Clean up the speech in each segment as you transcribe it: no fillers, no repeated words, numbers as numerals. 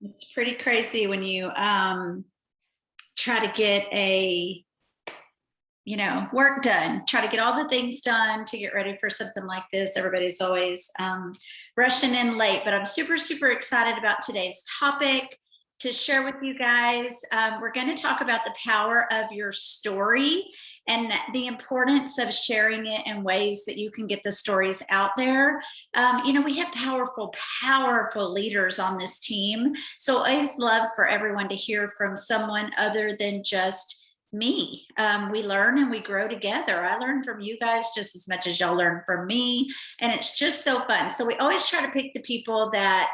It's pretty crazy when you try to get work done, try to get all the things done to get ready for something like this. Everybody's always rushing in late, but I'm super, super excited about today's topic to share with you guys. We're going to talk about the power of your story and the importance of sharing it in ways that you can get the stories out there. We have powerful, powerful leaders on this team. So I always love for everyone to hear from someone other than just me. We learn and we grow together. I learn from you guys just as much as y'all learn from me. And it's just so fun. So we always try to pick the people that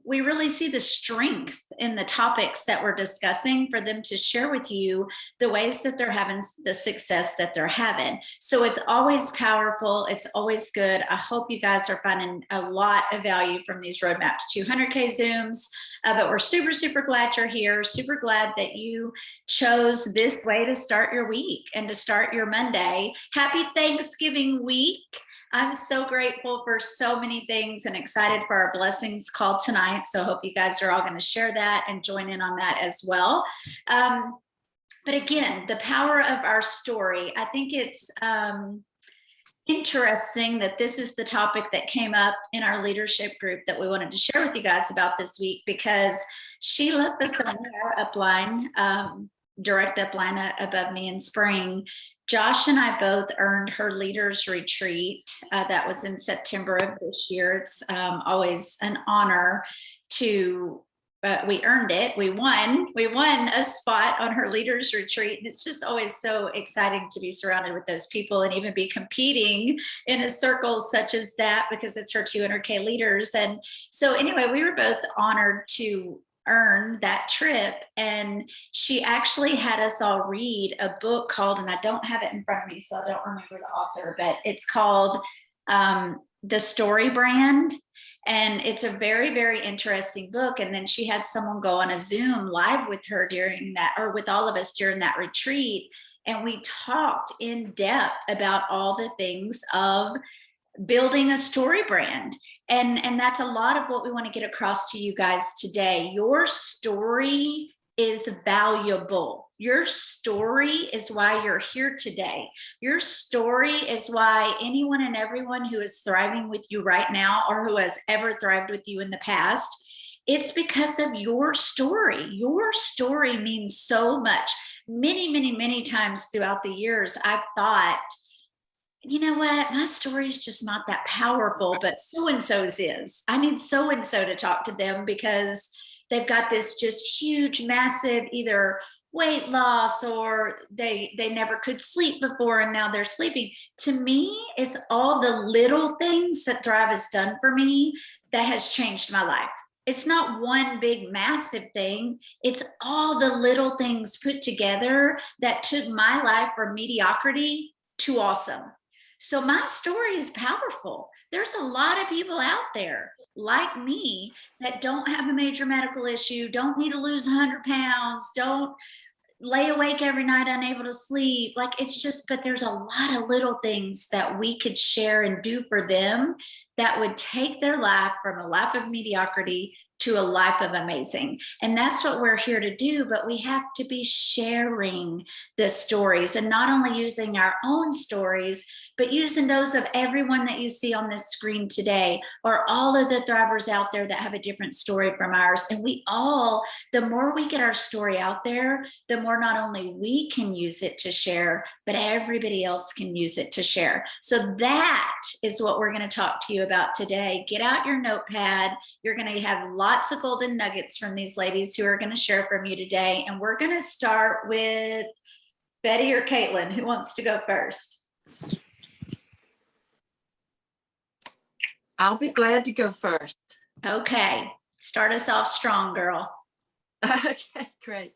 we really see the strength in the topics that we're discussing for them to share with you the ways that they're having the success that they're having. So it's always powerful. It's always good. I hope you guys are finding a lot of value from these Roadmap to 200K Zooms. But we're super, super glad you're here. Super glad that you chose this way to start your week and to start your Monday. Happy Thanksgiving week. I'm so grateful for so many things and excited for our blessings call tonight. So I hope you guys are all going to share that and join in on that as well. But again, the power of our story. I think it's interesting that this is the topic that came up in our leadership group that we wanted to share with you guys about this week, because Sheila Fasoni, our upline, direct upline above me in spring, Josh and I both earned her leaders retreat. That was in September of this year. It's always an honor to, we earned it. We won a spot on her leaders retreat. And it's just always so exciting to be surrounded with those people and even be competing in a circle such as that, because it's her 200K leaders. And so anyway, we were both honored to earn that trip, and she actually had us all read a book called, and I don't have it in front of me so I don't remember the author, but it's called The Story Brand, and it's a very, very interesting book. And then she had someone go on a Zoom live with her during that, or with all of us during that retreat, and we talked in depth about all the things of building a story brand. And that's a lot of what we want to get across to you guys today. Your story is valuable. Your story is why you're here today. Your story is why anyone and everyone who is thriving with you right now, or who has ever thrived with you in the past, it's because of your story. Your story means so much. Many, many, many times throughout the years, I've thought, you know what, my story is just not that powerful, but so-and-so's is. I need so-and-so to talk to them because they've got this just huge, massive, either weight loss, or they never could sleep before and now they're sleeping. To me, it's all the little things that Thrive has done for me that has changed my life. It's not one big massive thing. It's all the little things put together that took my life from mediocrity to awesome. So my story is powerful. There's a lot of people out there like me that don't have a major medical issue, don't need to lose 100 pounds, don't lay awake every night unable to sleep. Like, it's just, but there's a lot of little things that we could share and do for them that would take their life from a life of mediocrity to a life of amazing. And that's what we're here to do. But we have to be sharing the stories, and not only using our own stories, but using those of everyone that you see on this screen today, or all of the thrivers out there that have a different story from ours. And we all, the more we get our story out there, the more not only we can use it to share, but everybody else can use it to share. So that is what we're going to talk to you about today. Get out your notepad. You're going to have lots of golden nuggets from these ladies who are going to share from you today. And we're going to start with Betty or Caitlin. Who wants to go first? I'll be glad to go first. Okay, start us off strong, girl. Okay, great.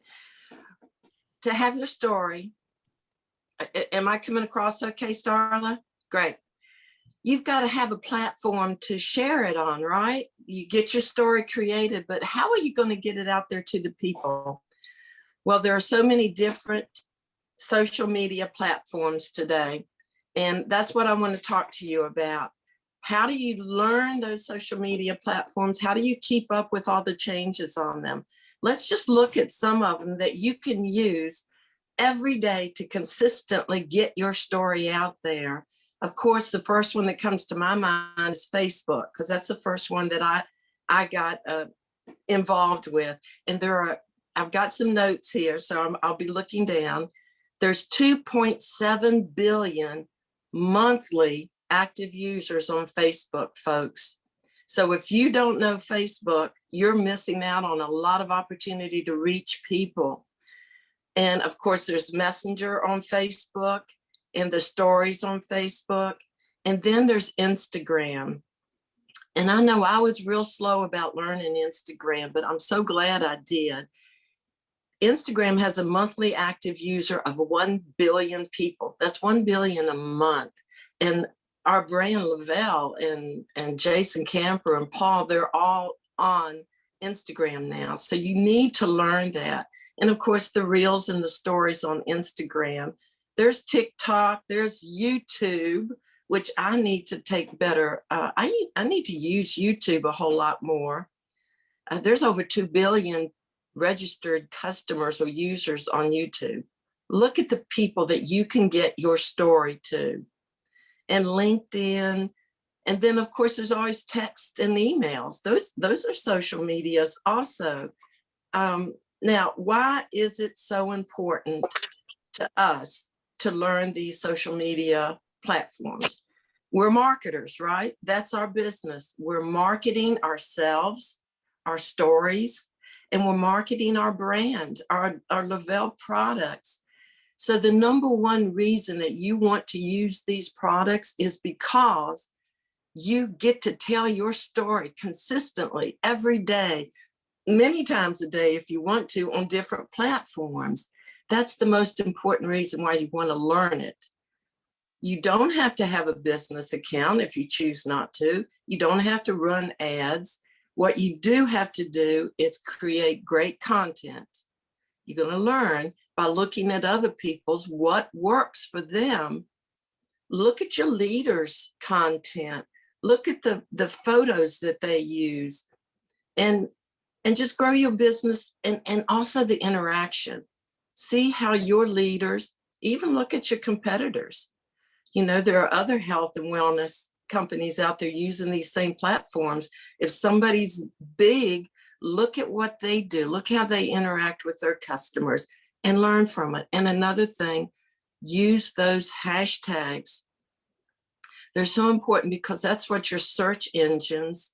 To have your story, am I coming across okay, Starla? Great. You've got to have a platform to share it on, right? You get your story created, but how are you going to get it out there to the people? Well, there are so many different social media platforms today, and that's what I want to talk to you about. How do you learn those social media platforms? How do you keep up with all the changes on them? Let's just look at some of them that you can use every day to consistently get your story out there. Of course, the first one that comes to my mind is Facebook, because that's the first one that I got involved with. And I've got some notes here, so I'll be looking down. There's 2.7 billion monthly active users on Facebook, folks. So if you don't know Facebook, you're missing out on a lot of opportunity to reach people. And of course, there's Messenger on Facebook and the stories on Facebook. And then there's Instagram. And I know I was real slow about learning Instagram, but I'm so glad I did. Instagram has a monthly active user of 1 billion people. That's 1 billion a month. And our brand, Lavelle and Jason Camper and Paul, they're all on Instagram now. So you need to learn that. And of course, the reels and the stories on Instagram. There's TikTok, there's YouTube, which I need to take better. I need to use YouTube a whole lot more. There's over 2 billion registered customers or users on YouTube. Look at the people that you can get your story to. And LinkedIn. And then of course, there's always text and emails. Those are social medias also. Now, why is it so important to us to learn these social media platforms? We're marketers, right? That's our business. We're marketing ourselves, our stories, and we're marketing our brand, our Lavelle products. So the number one reason that you want to use these products is because you get to tell your story consistently every day, many times a day if you want to, on different platforms. That's the most important reason why you want to learn it. You don't have to have a business account if you choose not to. You don't have to run ads. What you do have to do is create great content. You're going to learn by looking at other people's, what works for them. Look at your leaders' content. Look at the photos that they use, and just grow your business, and also the interaction. See how your leaders, even look at your competitors. You know, there are other health and wellness companies out there using these same platforms. If somebody's big, look at what they do. Look how they interact with their customers and learn from it. And another thing, use those hashtags. They're so important because that's what your search engines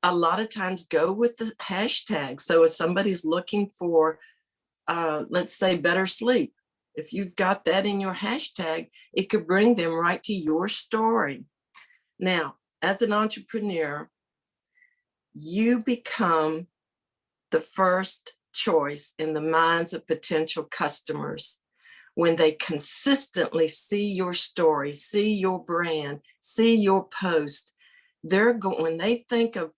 a lot of times go with, the hashtag. So if somebody's looking for, let's say, better sleep, if you've got that in your hashtag, it could bring them right to your story. Now, as an entrepreneur, you become the first choice in the minds of potential customers when they consistently see your story, see your brand, see your post. They're going, when they think of,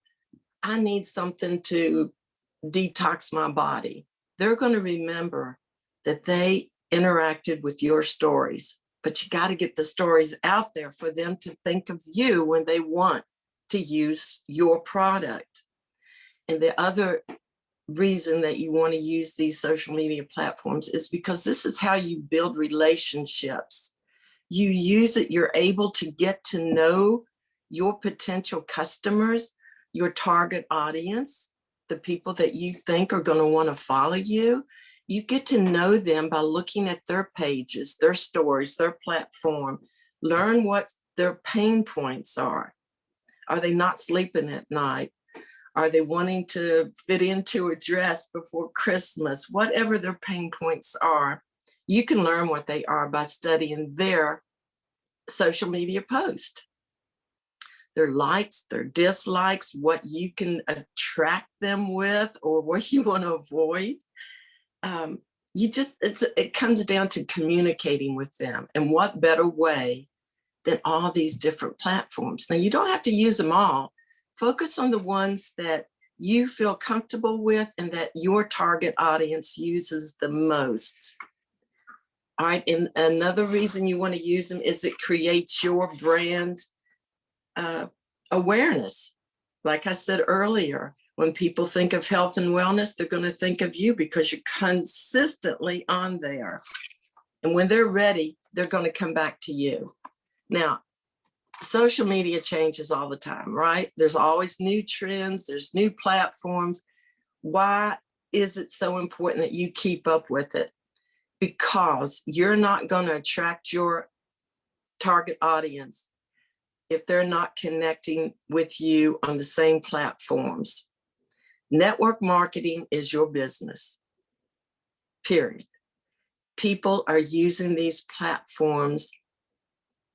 I need something to detox my body, they're going to remember that they interacted with your stories. But you got to get the stories out there for them to think of you when they want to use your product. And the other reason that you want to use these social media platforms is because this is how you build relationships. You use it, you're able to get to know your potential customers, your target audience, the people that you think are going to want to follow you. You get to know them by looking at their pages, their stories, their platform. Learn what their pain points are. Are they not sleeping at night? Are they wanting to fit into a dress before Christmas? Whatever their pain points are, you can learn what they are by studying their social media post. Their likes, their dislikes, what you can attract them with or what you want to avoid. It comes down to communicating with them. And what better way than all these different platforms? Now, you don't have to use them all. Focus on the ones that you feel comfortable with and that your target audience uses the most. All right, and another reason you want to use them is it creates your brand awareness. Like I said earlier, when people think of health and wellness, they're going to think of you because you're consistently on there. And when they're ready, they're going to come back to you. Now, social media changes all the time, right? There's always new trends, there's new platforms. Why is it so important that you keep up with it? Because you're not going to attract your target audience if they're not connecting with you on the same platforms. Network marketing is your business, period. People are using these platforms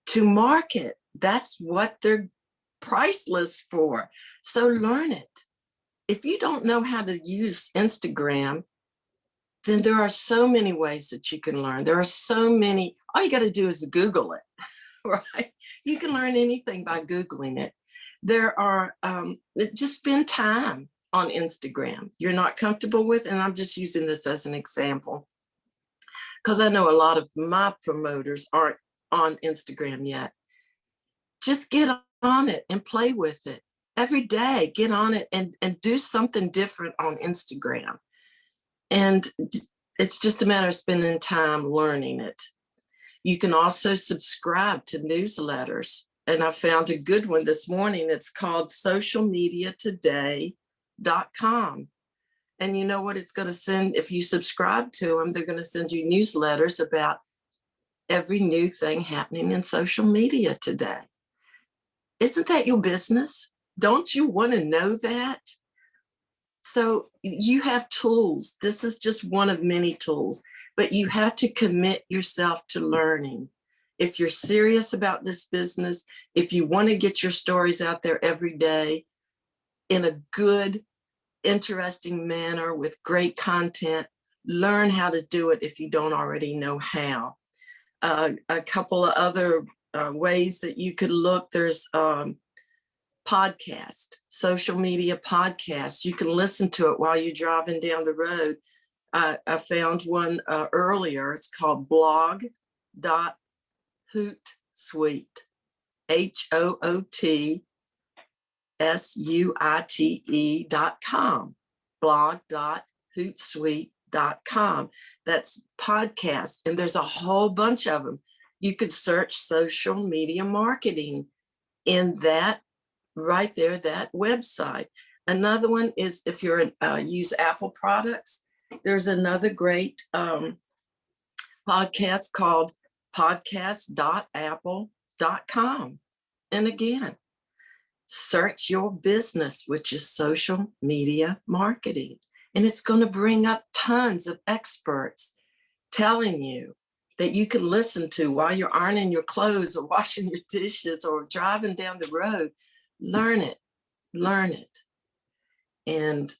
to market. That's what they're priceless for. So learn it. If you don't know how to use Instagram, then there are so many ways that you can learn. There are so many, all you got to do is Google it, right? You can learn anything by Googling it. There are, just spend time on Instagram. You're not comfortable with, and I'm just using this as an example, because I know a lot of my promoters aren't on Instagram yet. Just get on it and play with it. Every day, get on it and do something different on Instagram. And it's just a matter of spending time learning it. You can also subscribe to newsletters. And I found a good one this morning. It's called socialmediatoday.com. And you know what it's going to send? If you subscribe to them, they're going to send you newsletters about every new thing happening in social media today. Isn't that your business? Don't you want to know that? So you have tools. This is just one of many tools, but you have to commit yourself to learning. If you're serious about this business, if you want to get your stories out there every day in a good, interesting manner with great content, learn how to do it if you don't already know how. A couple of other ways that you could look, there's podcast, social media podcast. You can listen to it while you're driving down the road. I found one earlier. It's called blog.hootsuite, HOOTSUITE.com, blog.hootsuite.com. That's podcast, and there's a whole bunch of them. You could search social media marketing in that right there, that website. Another one is if you're use Apple products, there's another great podcast called podcast.apple.com. And again, search your business, which is social media marketing. And it's going to bring up tons of experts telling you that you can listen to while you're ironing your clothes or washing your dishes or driving down the road. Learn it, learn it. And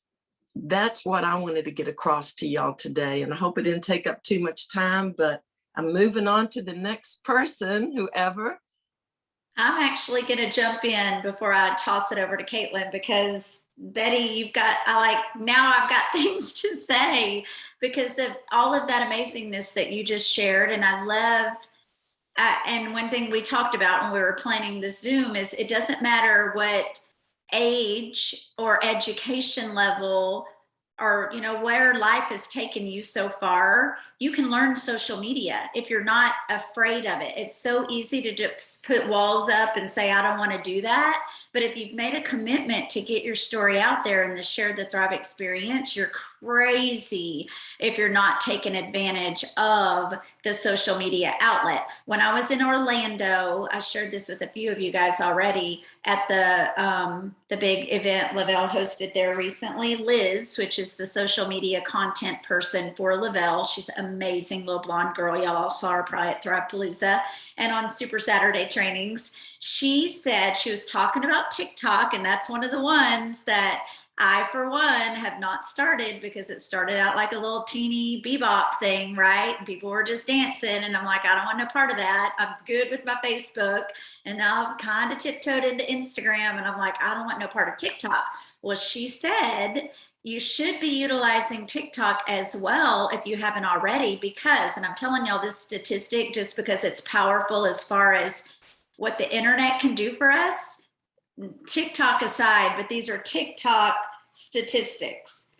that's what I wanted to get across to y'all today. And I hope it didn't take up too much time, but I'm moving on to the next person, whoever. I'm actually going to jump in before I toss it over to Caitlin, because Betty, now I've got things to say because of all of that amazingness that you just shared. And I love, and one thing we talked about when we were planning the Zoom is it doesn't matter what age or education level or where life has taken you so far, you can learn social media if you're not afraid of it. It's so easy to just put walls up and say, I don't want to do that. But if you've made a commitment to get your story out there in the Share the Thrive experience, you're crazy if you're not taking advantage of the social media outlet. When I was in Orlando, I shared this with a few of you guys already at the big event Lavelle hosted there recently. Liz, which is the social media content person for Lavelle. She's an amazing little blonde girl. Y'all all saw her probably at Thrivepalooza and on Super Saturday trainings. She said she was talking about TikTok, and that's one of the ones that I, for one, have not started because it started out like a little teeny bebop thing, right? People were just dancing, and I'm like, I don't want no part of that. I'm good with my Facebook, and now I've kind of tiptoed into Instagram, and I'm like, I don't want no part of TikTok. Well, she said you should be utilizing TikTok as well if you haven't already, because, and I'm telling y'all this statistic just because it's powerful as far as what the internet can do for us. TikTok aside, but these are TikTok statistics.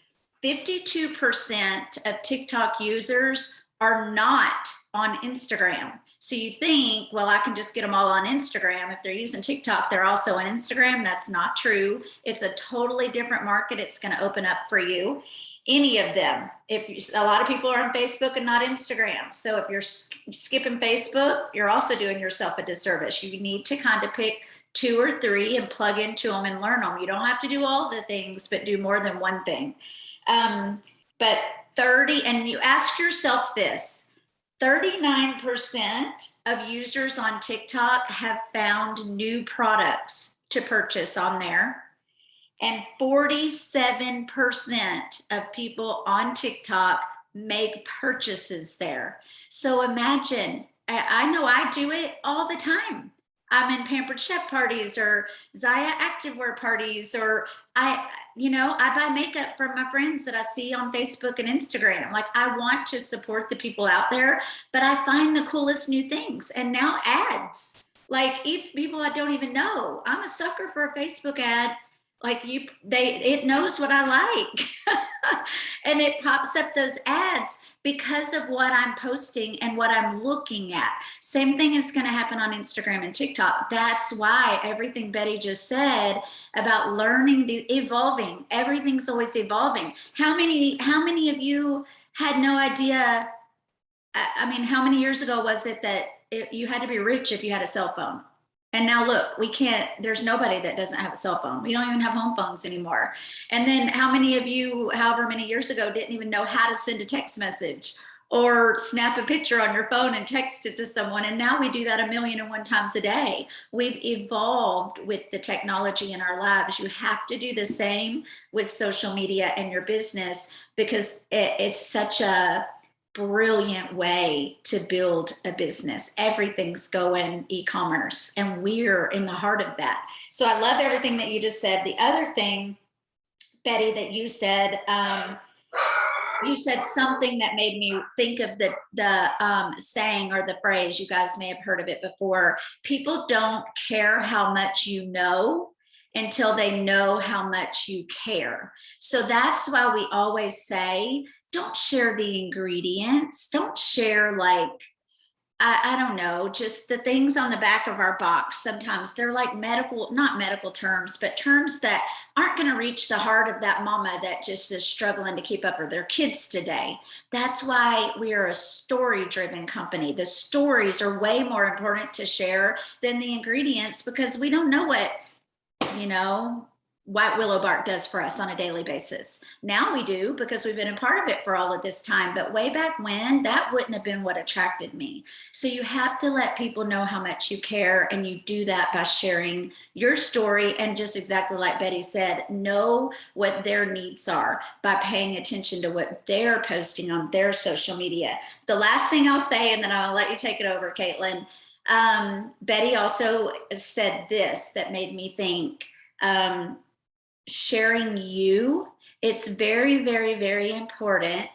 52% of TikTok users are not on Instagram. So you think, well, I can just get them all on Instagram. If they're using TikTok, they're also on Instagram. That's not true. It's a totally different market. It's going to open up for you. Any of them. A lot of people are on Facebook and not Instagram. So if you're skipping Facebook, you're also doing yourself a disservice. You need to kind of pick 2 or 3 and plug into them and learn them. You don't have to do all the things, but do more than one thing. But 30, and you ask yourself this, 39% of users on TikTok have found new products to purchase on there. And 47% of people on TikTok make purchases there. So imagine, I know I do it all the time. I'm in Pampered Chef parties or Zaya activewear parties, or I buy makeup from my friends that I see on Facebook and Instagram. Like, I want to support the people out there, but I find the coolest new things. And now ads, like people I don't even know. I'm a sucker for a Facebook ad. Like it knows what I like and it pops up those ads because of what I'm posting and what I'm looking at. Same thing is going to happen on Instagram and TikTok. That's why everything Betty just said about learning, evolving, everything's always evolving. How many of you had no idea? I mean, how many years ago was it that you had to be rich if you had a cell phone? And now look, there's nobody that doesn't have a cell phone. We don't even have home phones anymore. And then how many of you, however many years ago, didn't even know how to send a text message or snap a picture on your phone and text it to someone? And now we do that 1,000,001 times a day. We've evolved with the technology in our lives. You have to do the same with social media and your business, because it's such a brilliant way to build a business. Everything's going e-commerce, and we're in the heart of that. So I love everything that you just said. The other thing, Betty, that you said something that made me think of the saying or the phrase. You guys may have heard of it before. People don't care how much you know until they know how much you care. So that's why we always say, don't share the ingredients. Don't share, like, I don't know, just the things on the back of our box. Sometimes they're like not medical terms, but terms that aren't going to reach the heart of that mama that just is struggling to keep up with their kids today. That's why we are a story-driven company. The stories are way more important to share than the ingredients, because we don't know what, white willow bark does for us on a daily basis. Now we do, because we've been a part of it for all of this time. But way back when, that wouldn't have been what attracted me. So you have to let people know how much you care, and you do that by sharing your story, and just exactly like Betty said, know what their needs are by paying attention to what they're posting on their social media. The last thing I'll say, and then I'll let you take it over, Caitlin. Betty also said this that made me think, sharing you. It's very, very, very important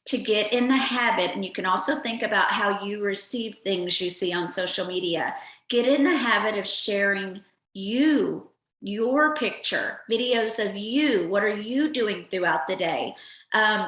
to get in the habit. And you can also think about how you receive things you see on social media. Get in the habit of sharing you, your picture, videos of you. What are you doing throughout the day?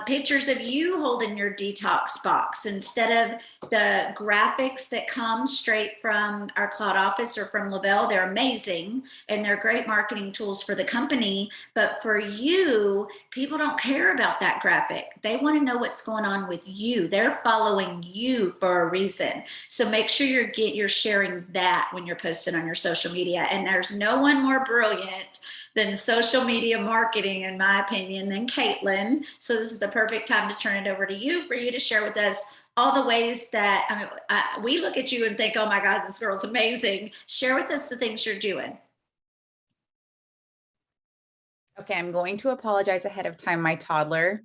Pictures of you holding your detox box, instead of the graphics that come straight from our cloud office or from Lavelle. They're amazing and they're great marketing tools for the company. But for you, people don't care about that graphic. They want to know what's going on with you. They're following you for a reason. So make sure you're sharing that when you're posting on your social media. And there's no one more brilliant than social media marketing, in my opinion, than Caitlin. So this is the perfect time to turn it over to you, for you to share with us all the ways that we look at you and think, oh my God, this girl's amazing. Share with us the things you're doing. Okay, I'm going to apologize ahead of time. My toddler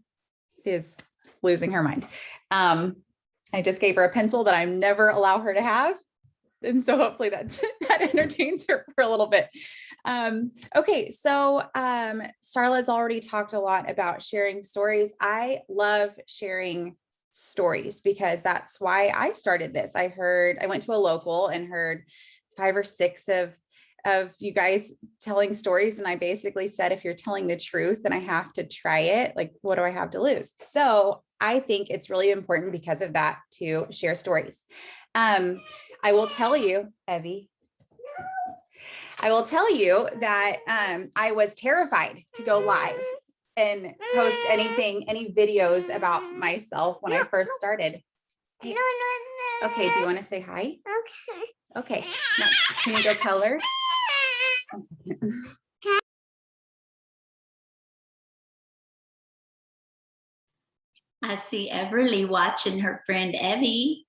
is losing her mind. I just gave her a pencil that I never allow her to have. And so hopefully that entertains her for a little bit. Okay, so Starla's already talked a lot about sharing stories. I love sharing stories because that's why I started this. I went to a local and heard 5 or 6 of of you guys telling stories. And I basically said, if you're telling the truth, then I have to try it. Like, what do I have to lose? So I think it's really important because of that to share stories. I will tell you, Evie, I will tell you that I was terrified to go live and post anything, any videos about myself when I first started. Hey, okay, do you want to say hi? Okay, now, can you go color? 1 second. I see Everly watching her friend Evie.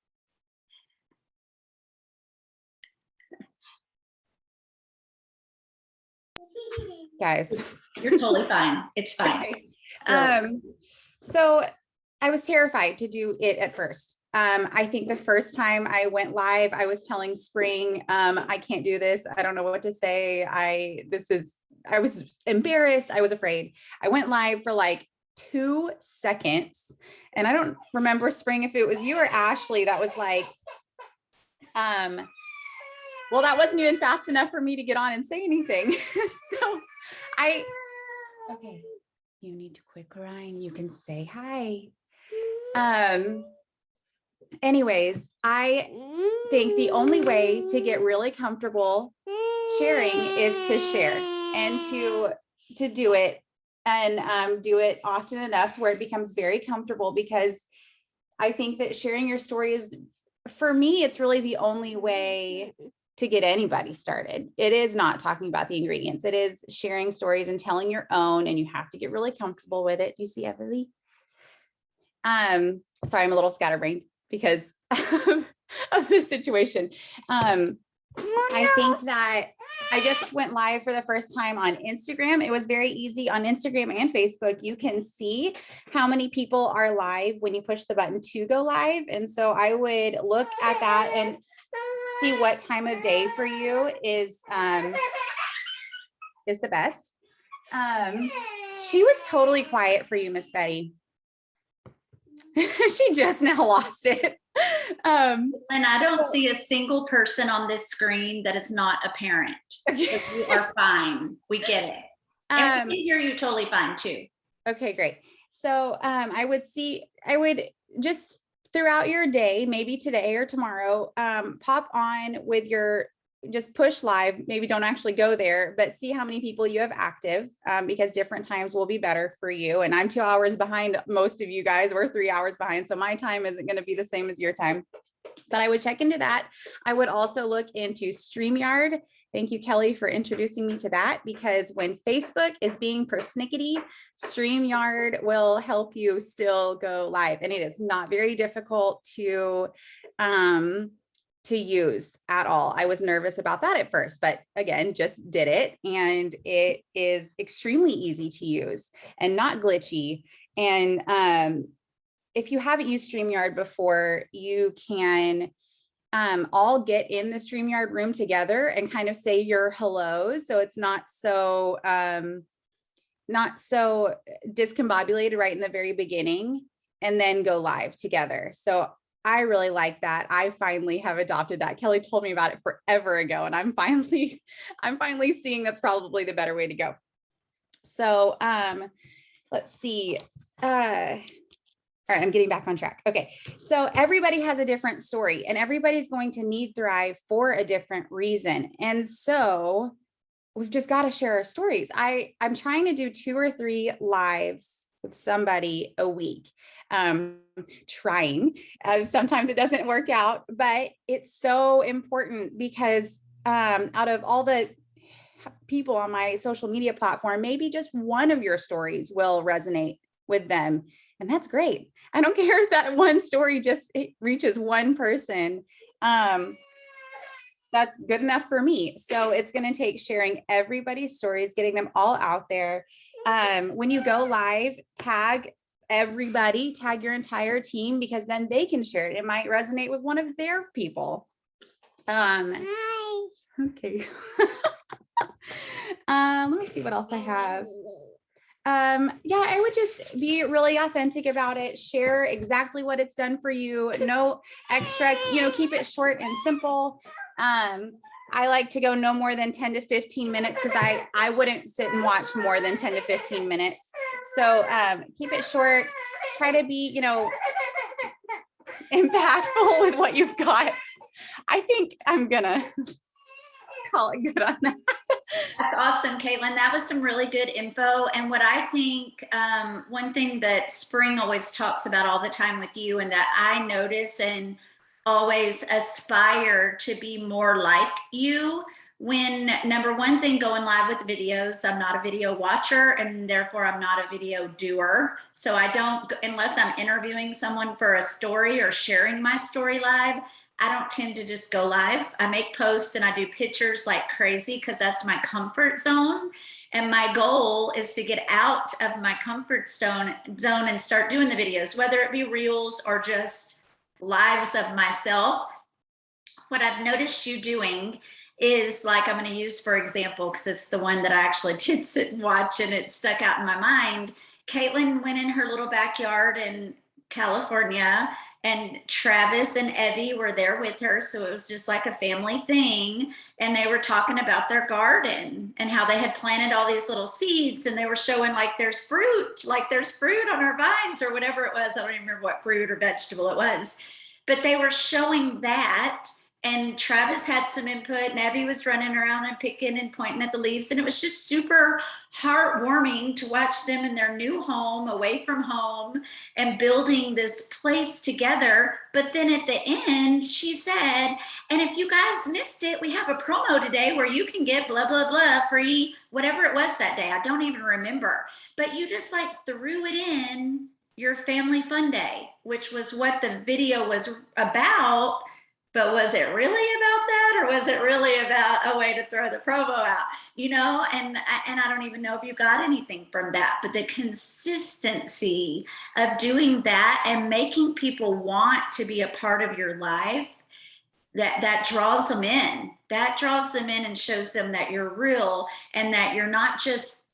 Guys. You're totally fine. It's fine. Okay. So I was terrified to do it at first. I think the first time I went live, I was telling Spring, I can't do this. I don't know what to say. I was embarrassed. I was afraid. I went live for like 2 seconds. And I don't remember, Spring, if it was you or Ashley that was like, well, that wasn't even fast enough for me to get on and say anything. So okay, you need to quit crying. You can say hi. Anyways, I think the only way to get really comfortable sharing is to share and to do it and do it often enough to where it becomes very comfortable, because I think that sharing your story is, for me, it's really the only way to get anybody started. It is not talking about the ingredients. It is sharing stories and telling your own, and you have to get really comfortable with it. Do you see Everly? Sorry, I'm a little scatterbrained because of this situation. I think that I just went live for the first time on Instagram. It was very easy on Instagram and Facebook. You can see how many people are live when you push the button to go live. And so I would look at that and see what time of day for you is the best. She was totally quiet for you, Miss Betty. She just now lost it. And I don't see a single person on this screen that is not a parent. Okay. So you are fine. We get it. And we can hear you totally fine too. Okay, great. So I would just throughout your day, maybe today or tomorrow, pop on with just push live, maybe don't actually go there, but see how many people you have active, because different times will be better for you. And I'm 2 hours behind most of you guys. We're 3 hours behind. So my time isn't going to be the same as your time, but I would check into that. I would also look into StreamYard. Thank you, Kelly, for introducing me to that, because when Facebook is being persnickety, StreamYard will help you still go live. And it is not very difficult to use at all. I was nervous about that at first, but again, just did it. And it is extremely easy to use and not glitchy. And if you haven't used StreamYard before, you can all get in the StreamYard room together and kind of say your hellos. So it's not so discombobulated right in the very beginning, and then go live together. So I really like that. I finally have adopted that. Kelly told me about it forever ago, and I'm finally seeing that's probably the better way to go. So let's see. All right, I'm getting back on track. Okay, so everybody has a different story, and everybody's going to need Thrive for a different reason. And so we've just got to share our stories. I'm trying to do 2 or 3 lives with somebody a week. Trying. Sometimes it doesn't work out, but it's so important because out of all the people on my social media platform, maybe just one of your stories will resonate with them. And that's great. I don't care if that one story just reaches one person. That's good enough for me. So it's going to take sharing everybody's stories, getting them all out there. When you go live, tag everybody, tag your entire team, because then they can share it. It might resonate with one of their people. Okay. Let me see what else I have. Yeah, I would just be really authentic about it. Share exactly what it's done for you. No extra, keep it short and simple. I like to go no more than 10 to 15 minutes because I wouldn't sit and watch more than 10 to 15 minutes. So keep it short. Try to be, impactful with what you've got. I think I'm gonna call it good on that. That's awesome, Caitlin. That was some really good info. And what I think, one thing that Spring always talks about all the time with you, and that I notice and always aspire to be more like you. When number one thing going live with videos, I'm not a video watcher and therefore I'm not a video doer. So I don't, unless I'm interviewing someone for a story or sharing my story live, I don't tend to just go live. I make posts and I do pictures like crazy because that's my comfort zone. And my goal is to get out of my comfort zone and start doing the videos, whether it be reels or just lives of myself. What I've noticed you doing is, like, I'm going to use for example, because it's the one that I actually did sit and watch and it stuck out in my mind. Caitlin went in her little backyard in California and Travis and Evie were there with her. So it was just like a family thing. And they were talking about their garden and how they had planted all these little seeds, and they were showing like there's fruit on our vines or whatever it was. I don't even remember what fruit or vegetable it was, but they were showing that. And Travis had some input and Abby was running around and picking and pointing at the leaves. And it was just super heartwarming to watch them in their new home, away from home, and building this place together. But then at the end, she said, and if you guys missed it, we have a promo today where you can get blah, blah, blah free, whatever it was that day. I don't even remember. But you just like threw it in your family fun day, which was what the video was about. But was it really about that, or was it really about a way to throw the promo out? And I don't even know if you got anything from that, but the consistency of doing that and making people want to be a part of your life, that draws them in. That draws them in and shows them that you're real and that you're not just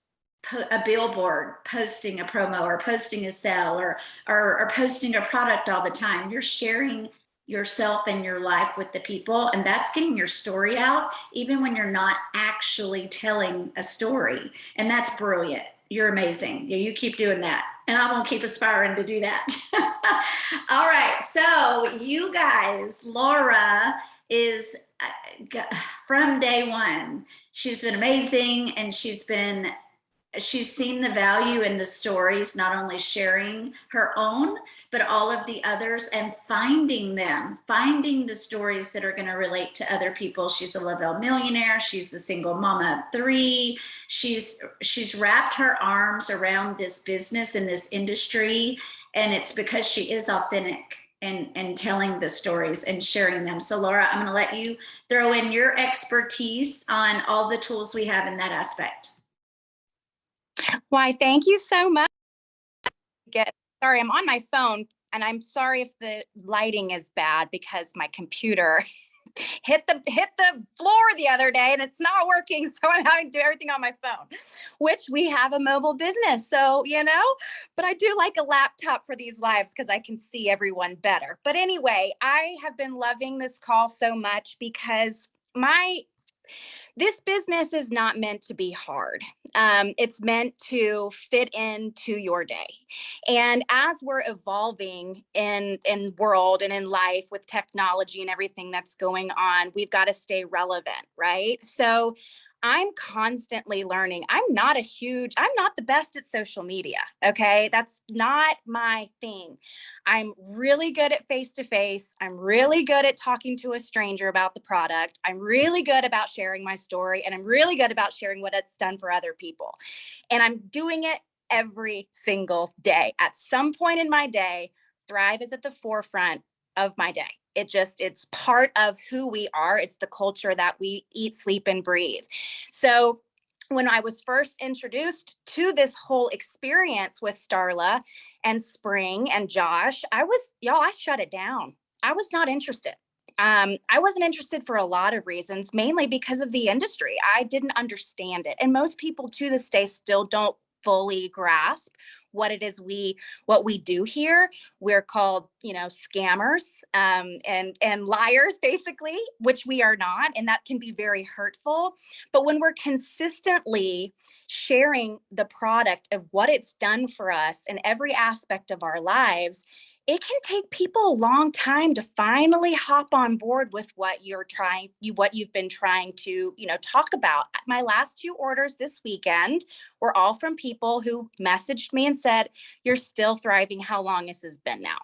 a billboard posting a promo or posting a sale or posting a product all the time. You're sharing yourself and your life with the people, and that's getting your story out even when you're not actually telling a story. And that's brilliant. You're amazing. You keep doing that, and I won't keep aspiring to do that. All right, so you guys, Laura is from day one, she's been amazing, and she's seen the value in the stories, not only sharing her own, but all of the others, and finding the stories that are going to relate to other people. She's a Lavelle millionaire. She's a single mama of 3. She's wrapped her arms around this business and this industry. And it's because she is authentic and telling the stories and sharing them. So Laura, I'm going to let you throw in your expertise on all the tools we have in that aspect. Why, thank you so much. Sorry, I'm on my phone, and I'm sorry if the lighting is bad because my computer hit the floor the other day and it's not working. So I'm having to do everything on my phone, which we have a mobile business. So, but I do like a laptop for these lives because I can see everyone better. But anyway, I have been loving this call so much because this business is not meant to be hard. It's meant to fit into your day. And as we're evolving in world and in life with technology and everything that's going on, we've got to stay relevant, right? So I'm constantly learning. I'm not the best at social media. Okay. That's not my thing. I'm really good at face-to-face. I'm really good at talking to a stranger about the product. I'm really good about sharing my story, and I'm really good about sharing what it's done for other people. And I'm doing it every single day. At some point in my day, Thrive is at the forefront of my day. It's part of who we are. It's the culture that we eat, sleep, and breathe. So when I was first introduced to this whole experience with Starla and Spring and Josh, I shut it down. I was not interested. I wasn't interested for a lot of reasons, mainly because of the industry. I didn't understand it. And most people to this day still don't fully grasp what we do here. We're called, scammers, and liars, basically, which we are not. And that can be very hurtful. But when we're consistently sharing the product of what it's done for us in every aspect of our lives, it can take people a long time to finally hop on board with what you've been trying to, talk about. My last 2 orders this weekend were all from people who messaged me and said, "You're still thriving. How long has this been now?"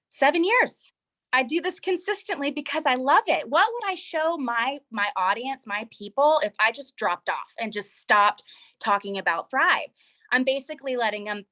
7 years. I do this consistently because I love it. What would I show my audience, my people, if I just dropped off and just stopped talking about Thrive? I'm basically letting them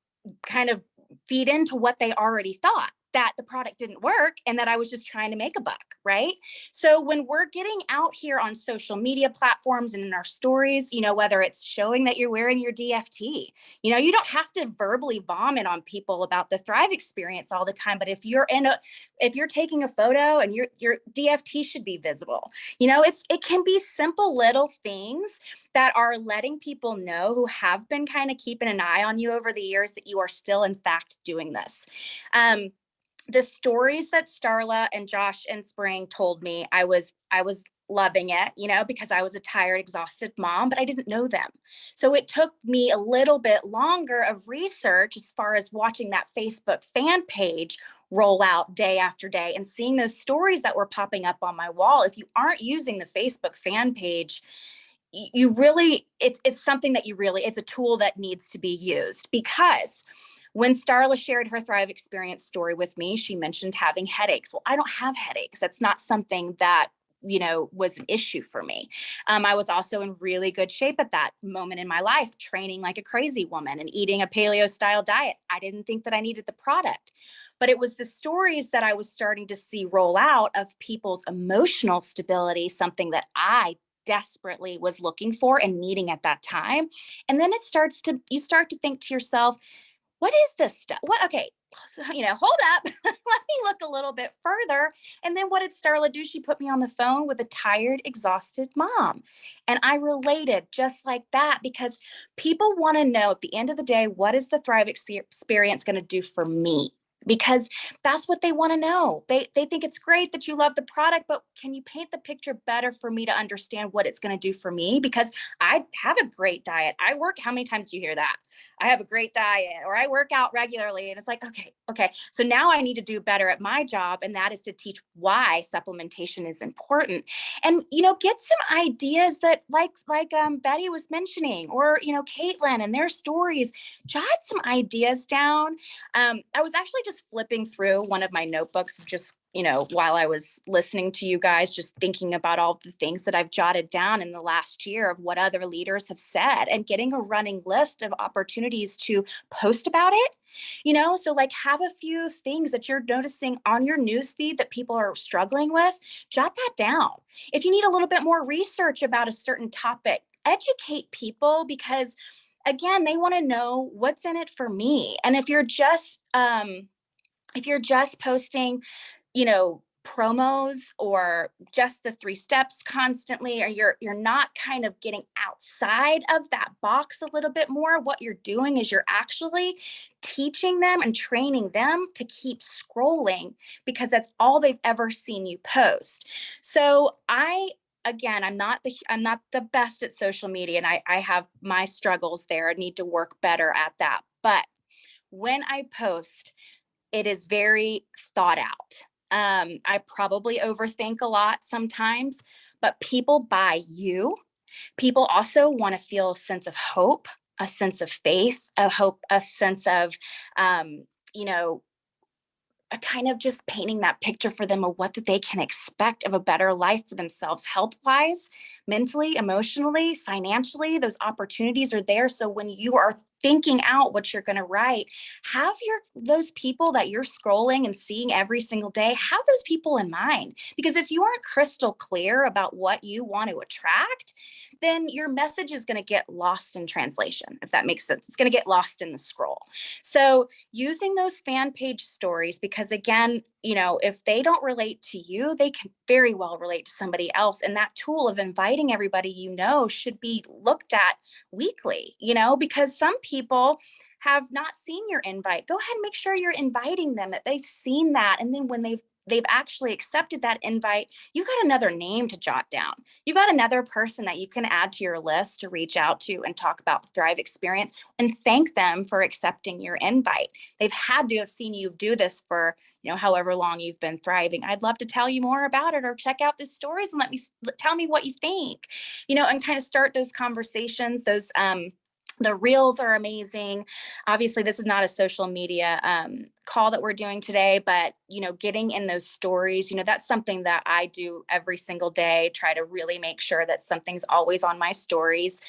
kind of feed into what they already thought, that the product didn't work and that I was just trying to make a buck, right? So when we're getting out here on social media platforms and in our stories, whether it's showing that you're wearing your DFT, you don't have to verbally vomit on people about the Thrive experience all the time. But if you're taking a photo and your DFT should be visible, it can be simple little things that are letting people know who have been kind of keeping an eye on you over the years that you are still in fact doing this. The stories that Starla and Josh and Spring told me, I was loving it, because I was a tired, exhausted mom, but I didn't know them. So it took me a little bit longer of research as far as watching that Facebook fan page roll out day after day and seeing those stories that were popping up on my wall. If you aren't using the Facebook fan page, it's something that it's a tool that needs to be used, because when Starla shared her Thrive experience story with me, she mentioned having headaches. Well, I don't have headaches. That's not something that was an issue for me. I was also in really good shape at that moment in my life, training like a crazy woman and eating a paleo style diet. I didn't think that I needed the product, but it was the stories that I was starting to see roll out of people's emotional stability, something that I desperately was looking for and needing at that time. And then you start to think to yourself, what is this stuff? Okay, so, hold up. Let me look a little bit further. And then what did Starla do? She put me on the phone with a tired, exhausted mom. And I related just like that, because people want to know at the end of the day, what is the Thrive experience going to do for me? Because that's what they want to know. They think it's great that you love the product, but can you paint the picture better for me to understand what it's going to do for me? Because I have a great diet. How many times do you hear that? I have a great diet, or I work out regularly. And it's like, okay. So now I need to do better at my job. And that is to teach why supplementation is important. And, get some ideas that like Betty was mentioning, or, Caitlin and their stories, jot some ideas down. I was actually just flipping through one of my notebooks, just while I was listening to you guys, just thinking about all the things that I've jotted down in the last year of what other leaders have said, and getting a running list of opportunities to post about it. So like, have a few things that you're noticing on your newsfeed that people are struggling with, jot that down. If you need a little bit more research about a certain topic, educate people, because again, they want to know what's in it for me. And if you're just posting, promos or just the 3 steps constantly, or you're not kind of getting outside of that box a little bit more, what you're doing is you're actually teaching them and training them to keep scrolling, because that's all they've ever seen you post. So again, I'm not the best at social media, and I have my struggles there. I need to work better at that. But when I post, it is very thought out. I probably overthink a lot sometimes, but people buy you. People also want to feel a sense of hope, a sense of faith, a sense of, a kind of just painting that picture for them of what that they can expect of a better life for themselves, health-wise, mentally, emotionally, financially. Those opportunities are there. So when you are thinking out what you're going to write, have those people that you're scrolling and seeing every single day, have those people in mind. Because if you aren't crystal clear about what you want to attract, then your message is going to get lost in translation, if that makes sense. It's going to get lost in the scroll. So using those fan page stories, because again, if they don't relate to you, they can very well relate to somebody else. And that tool of inviting everybody should be looked at weekly, because some people, have not seen your invite, go ahead and make sure you're inviting them, that they've seen that. And then when they've actually accepted that invite, you got another name to jot down. You got another person that you can add to your list to reach out to and talk about the Thrive experience and thank them for accepting your invite. They've had to have seen you do this for, however long you've been thriving. I'd love to tell you more about it, or check out the stories and tell me what you think, and kind of start those conversations. The reels are amazing. Obviously, this is not a social media call that we're doing today, but getting in those stories, that's something that I do every single day. Try to really make sure that something's always on my stories,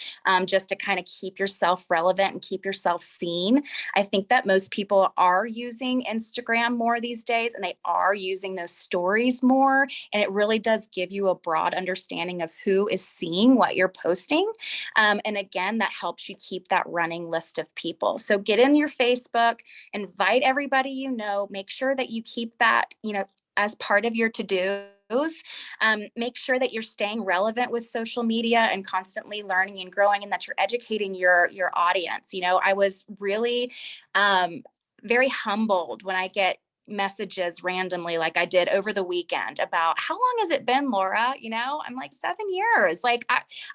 just to kind of keep yourself relevant and keep yourself seen. I think that most people are using Instagram more these days, and they are using those stories more. And it really does give you a broad understanding of who is seeing what you're posting. And again, that helps you keep that running list of people. So get in your Facebook, invite everybody make sure that you keep that, as part of your to-dos. Make sure that you're staying relevant with social media and constantly learning and growing, and that you're educating your audience. I was really very humbled when I get messages randomly, like I did over the weekend, about how long has it been, Laura? I'm like, 7 years. Like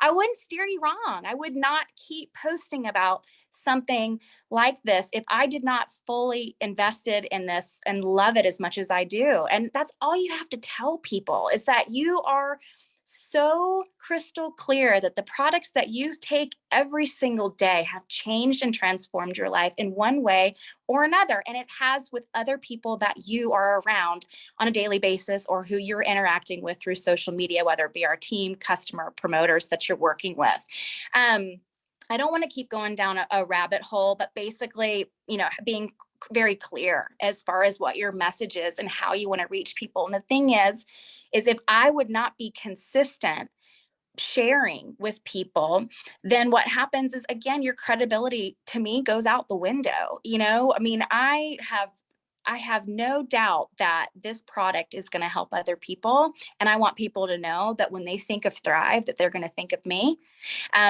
I wouldn't steer you wrong. I would not keep posting about something like this if I did not fully invested in this and love it as much as I do. And that's all you have to tell people, is that you are so crystal clear that the products that you take every single day have changed and transformed your life in one way or another. And it has with other people that you are around on a daily basis, or who you're interacting with through social media, whether it be our team, customer, promoters that you're working with. I don't want to keep going down a rabbit hole, but basically, being very clear as far as what your message is and how you want to reach people. And the thing is if I would not be consistent sharing with people, then what happens is, again, your credibility to me goes out the window. I have no doubt that this product is going to help other people. And I want people to know that when they think of Thrive, that they're going to think of me,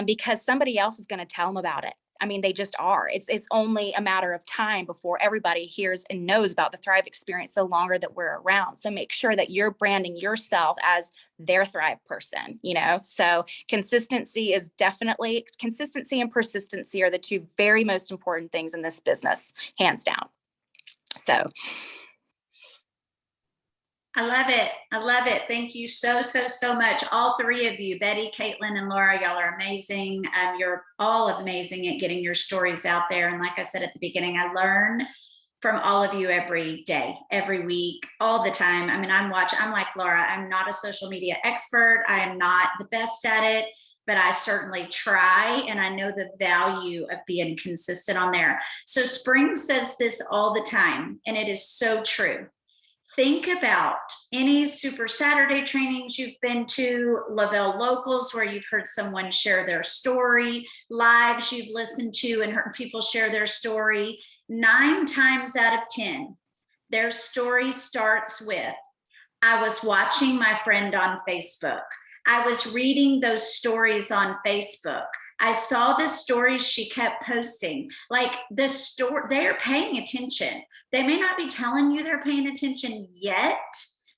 because somebody else is going to tell them about it. They just are. It's only a matter of time before everybody hears and knows about the Thrive experience the longer that we're around. So make sure that you're branding yourself as their Thrive person, So consistency and persistency are the two very most important things in this business, hands down. So I love it. I love it. Thank you so much. All three of you, Betty, Caitlin, and Laura, y'all are amazing. You're all amazing at getting your stories out there. And like I said at the beginning, I learn from all of you every day, every week, all the time. I'm like Laura, I'm not a social media expert. I am not the best at it, but I certainly try, and I know the value of being consistent on there. So Spring says this all the time, and it is so true. Think about any Super Saturday trainings you've been to, Lavelle Locals, where you've heard someone share their story, lives you've listened to and heard people share their story. 9 times out of 10, their story starts with, I was watching my friend on Facebook. I was reading those stories on Facebook. I saw the stories she kept posting. Like they're paying attention. They may not be telling you they're paying attention yet,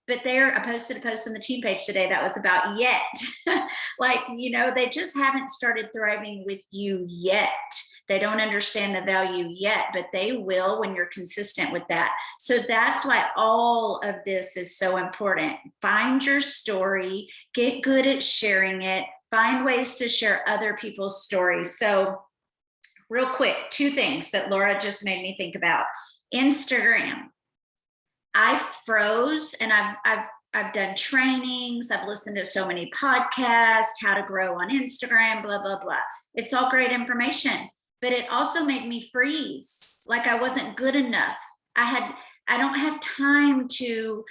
but I posted a post on the team page today that was about yet. They just haven't started thriving with you yet. They don't understand the value yet, but they will when you're consistent with that. So that's why all of this is so important. Find your story, get good at sharing it, find ways to share other people's stories. So real quick, 2 things that Laura just made me think about. Instagram. I froze, and I've done trainings. I've listened to so many podcasts, how to grow on Instagram, blah, blah, blah. It's all great information, but it also made me freeze. Like I wasn't good enough. I don't have time to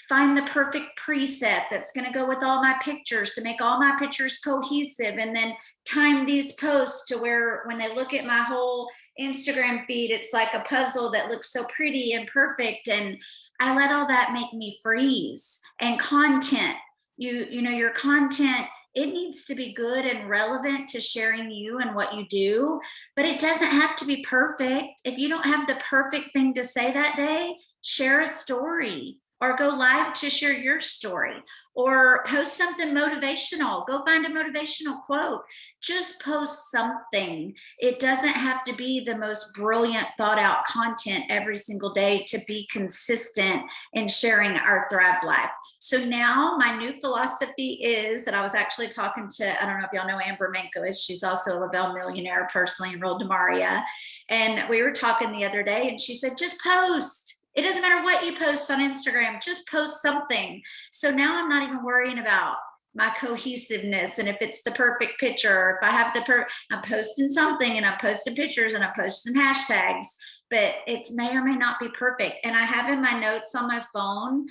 find the perfect preset that's going to go with all my pictures to make all my pictures cohesive, and then time these posts to where when they look at my whole Instagram feed, it's like a puzzle that looks so pretty and perfect. And I let all that make me freeze. And content, your content It needs to be good and relevant to sharing you and what you do, but it doesn't have to be perfect. If you don't have the perfect thing to say that day, share a story or go live to share your story or post something motivational. Go find a motivational quote. Just post something. It doesn't have to be the most brilliant thought out content every single day to be consistent in sharing our Thrive Life. So now my new philosophy is that I was actually talking to, I don't know if y'all know Amber Mankiewicz. She's also a Lavelle millionaire, personally enrolled to Maria. And we were talking the other day and she said, just post. It doesn't matter what you post on Instagram, just post something. So now I'm not even worrying about my cohesiveness and if it's the perfect picture, if I have I'm posting something and I'm posting pictures and I'm posting hashtags, but it may or may not be perfect. And I have in my notes on my phone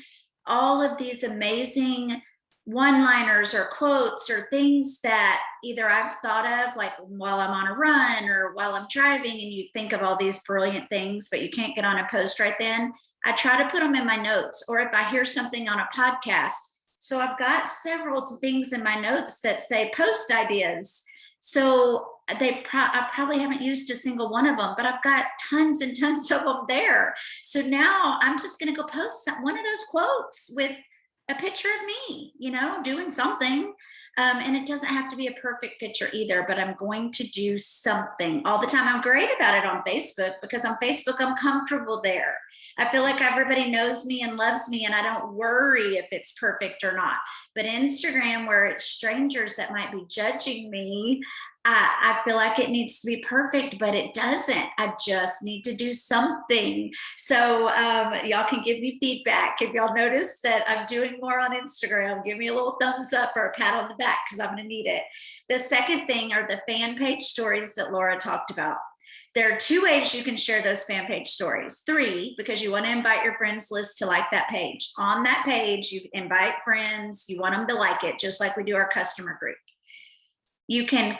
all of these amazing one-liners or quotes or things that either I've thought of like while I'm on a run or while I'm driving, and you think of all these brilliant things, but you can't get on a post right then. I try to put them in my notes, or if I hear something on a podcast. So I've got several things in my notes that say post ideas. So I probably haven't used a single one of them, but I've got tons and tons of them there. So now I'm just going to go post one of those quotes with a picture of me, doing something. And it doesn't have to be a perfect picture either, but I'm going to do something all the time. I'm great about it on Facebook because on Facebook, I'm comfortable there. I feel like everybody knows me and loves me and I don't worry if it's perfect or not. But Instagram, where it's strangers that might be judging me, I feel like it needs to be perfect, but it doesn't. I just need to do something. So y'all can give me feedback. If y'all notice that I'm doing more on Instagram, give me a little thumbs up or a pat on the back because I'm going to need it. The second thing are the fan page stories that Laura talked about. There are 2 ways you can share those fan page stories. 3, because you want to invite your friends list to like that page. On that page, you invite friends. You want them to like it, just like we do our customer group. You can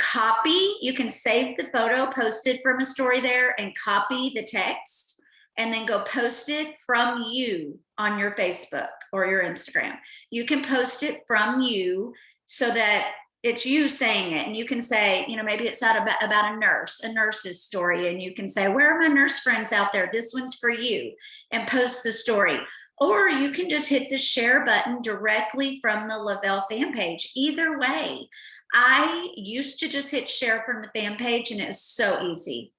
save the photo posted from a story there and copy the text and then go post it from you on your Facebook or your Instagram. You can post it from you so that it's you saying it. And you can say, maybe it's out about a nurse's story. And you can say, where are my nurse friends out there? This one's for you, and post the story. Or you can just hit the share button directly from the Lavelle fan page. Either way. I used to just hit share from the fan page and it was so easy.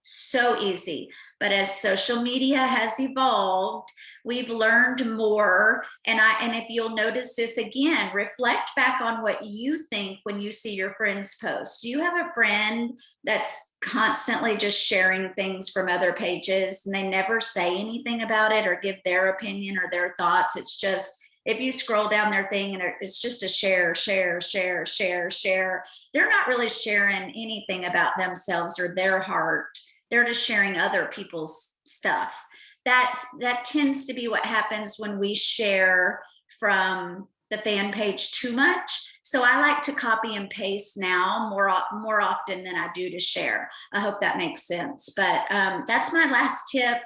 But as social media has evolved, we've learned more. And if you'll notice this again, reflect back on what you think when you see your friends post. Do you have a friend that's constantly just sharing things from other pages and they never say anything about it or give their opinion or their thoughts? It's just, if you scroll down their thing and it's just a share. They're not really sharing anything about themselves or their heart. They're just sharing other people's stuff. That tends to be what happens when we share from the fan page too much. So I like to copy and paste now more often than I do to share. I hope that makes sense. But that's my last tip.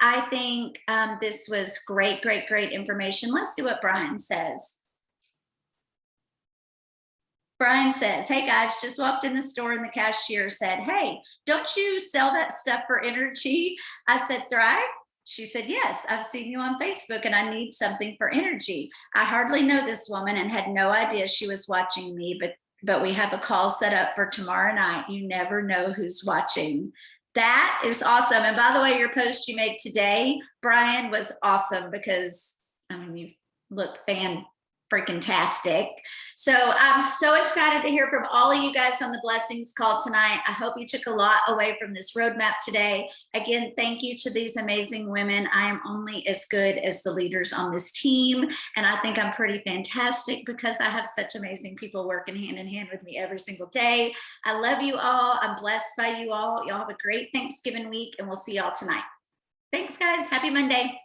I think this was great information. Let's see what Brian says. Brian says, hey guys, just walked in the store and the cashier said, hey, don't you sell that stuff for energy? I said, Thrive? She said, yes, I've seen you on Facebook and I need something for energy. I hardly know this woman and had no idea she was watching me, but we have a call set up for tomorrow night. You never know who's watching. That is awesome. And by the way, your post you made today, Brian, was awesome because you look freaking-tastic. So I'm so excited to hear from all of you guys on the blessings call tonight. I hope you took a lot away from this roadmap today. Again, thank you to these amazing women. I am only as good as the leaders on this team. And I think I'm pretty fantastic because I have such amazing people working hand in hand with me every single day. I love you all. I'm blessed by you all. Y'all have a great Thanksgiving week and we'll see y'all tonight. Thanks guys. Happy Monday.